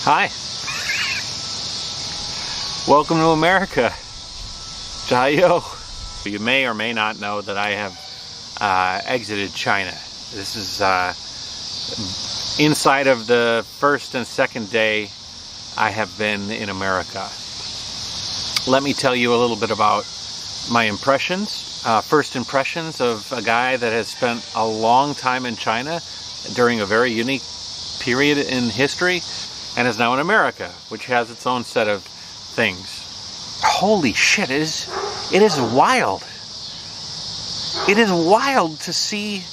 Hi. Welcome to America. Jai-yo. You may or may not know that I have exited China. This is inside of the first and second day I have been in America. Let me tell you a little bit about my impressions. First impressions of a guy that has spent a long time in China during a very unique period in history and is now in America, which has its own set of things. Holy shit, it is wild. It is wild to see.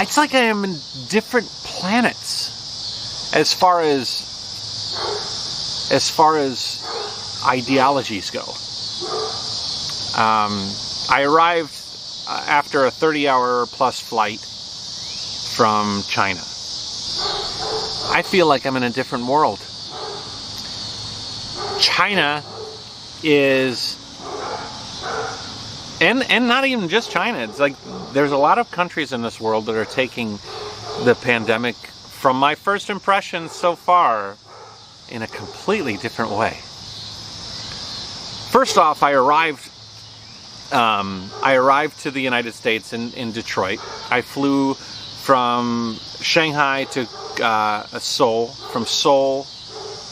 It's like I am in different planets as far as ideologies go. I arrived after a 30-hour plus flight from China. I feel like I'm in a different world. China is, and not even just China, it's like there's a lot of countries in this world that are taking the pandemic, from my first impression so far, in a completely different way. First off, I arrived to the United States in Detroit. I flew from Shanghai to Seoul, from Seoul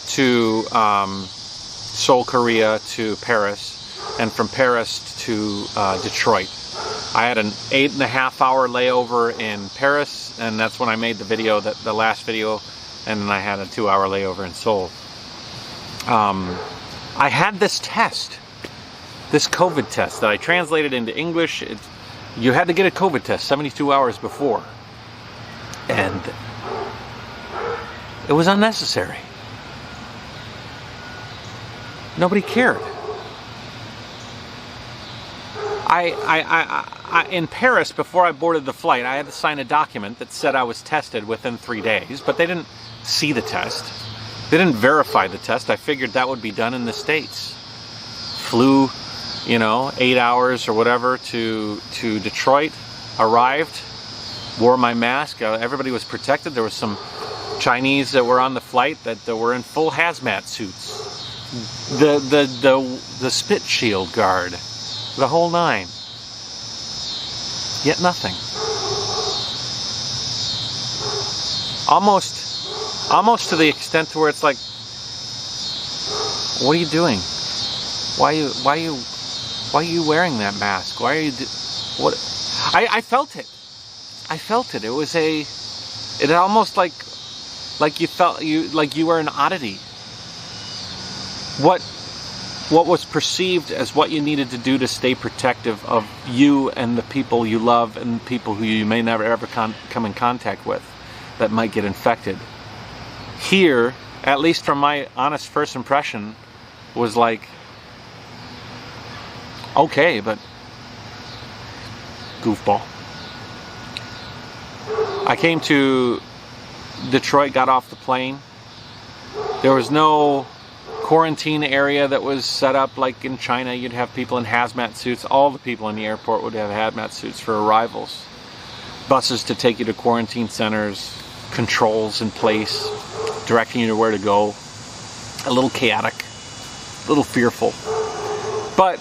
to Seoul, Korea to Paris, and from Paris to Detroit. I had an 8.5-hour layover in Paris, and that's when I made the video, the last video, and then I had a 2-hour layover in Seoul. I had this test, this COVID test that I translated into English. You had to get a COVID test 72 hours before. And it was unnecessary. Nobody cared. In Paris, before I boarded the flight, I had to sign a document that said I was tested within 3 days, but they didn't see the test. They didn't verify the test. I figured that would be done in the States. Flew, 8 hours or whatever to Detroit, arrived, wore my mask. Everybody was protected. There was some Chinese that were on the flight that were in full hazmat suits. The spit shield guard, the whole nine. Yet nothing. Almost to the extent to where it's like, what are you doing? Why are you wearing that mask? Why are you what? I felt it. I felt it. It was it almost like you felt you were an oddity. What was perceived as what you needed to do to stay protective of you and the people you love and people who you may never ever come in contact with that might get infected. Here, at least from my honest first impression, was like, okay, but goofball. I came to Detroit, got off the plane. There was no quarantine area that was set up like in China. You'd have people in hazmat suits. All the people in the airport would have hazmat suits for arrivals. Buses to take you to quarantine centers, controls in place, directing you to where to go. A little chaotic, a little fearful, but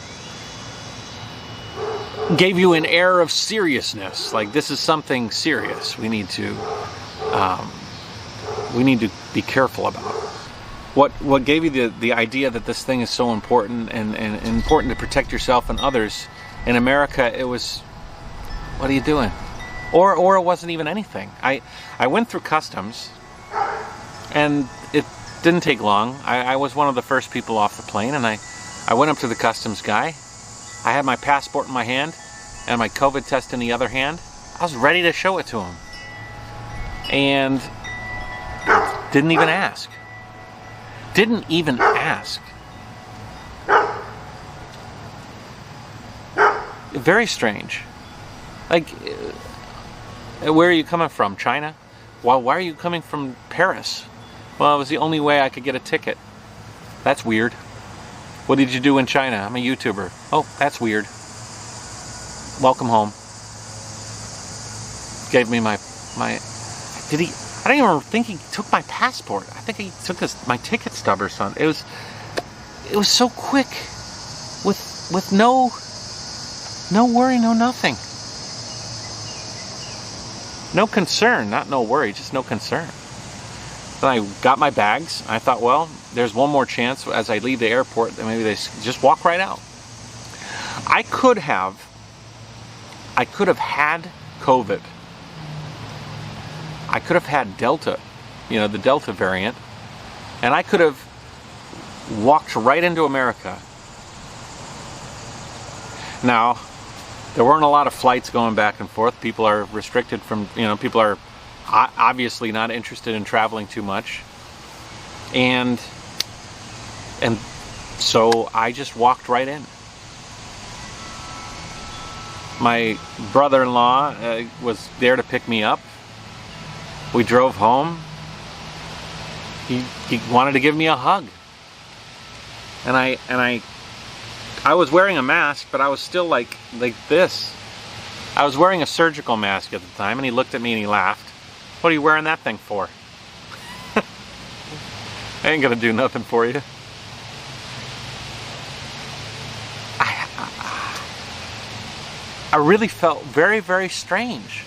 gave you an air of seriousness. Like, this is something serious. We need to be careful about. What gave you the idea that this thing is so important and important to protect yourself and others? In America, it was, what are you doing? Or it wasn't even anything. I went through customs, and it didn't take long. I was one of the first people off the plane, and I went up to the customs guy. I had my passport in my hand and my COVID test in the other hand. I was ready to show it to him. And didn't even ask. Didn't even ask. Very strange. Like, where are you coming from? China? Well, why are you coming from Paris? Well, it was the only way I could get a ticket. That's weird. What did you do in China? I'm a YouTuber. Oh, that's weird. Welcome home. Gave me my I don't even think he took my passport. I think he took my ticket stub or something. It was so quick, with no worry, no nothing. No concern, not no worry, just no concern. Then I got my bags. I thought, well, there's one more chance as I leave the airport that maybe they just walk right out. I could have had COVID. I could have had Delta, the Delta variant, and I could have walked right into America. Now, there weren't a lot of flights going back and forth. People are restricted from, people are obviously not interested in traveling too much. And so I just walked right in. My brother-in-law was there to pick me up. We drove home. He wanted to give me a hug. And I was wearing a mask, but I was still like this. I was wearing a surgical mask at the time, and he looked at me and he laughed. What are you wearing that thing for? I ain't gonna do nothing for you. I really felt very, very strange.